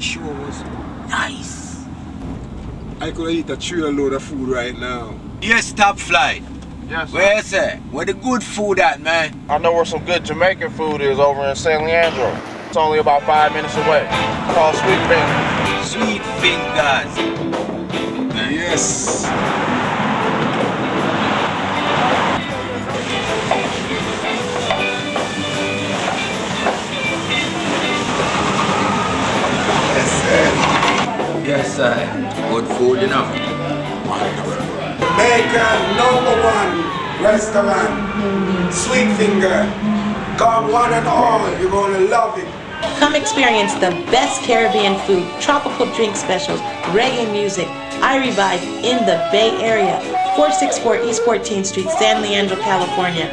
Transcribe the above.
show was nice. I could eat a trailer load of food right now. Yes, top flight. Yes, sir. Where is it? Where the good food at, man? I know where some good Jamaican food is over in San Leandro. It's only about 5 minutes away. It's called Sweetfingers. Sweetfingers. Yes. Yes, sir. Good food, you know. Wonderful. Jamaican #1 restaurant, Sweetfinger. Come one and all, you're gonna love it. Come experience the best Caribbean food, tropical drink specials, reggae music, Irie vibe in the Bay Area. 464 East 14th Street, San Leandro, California.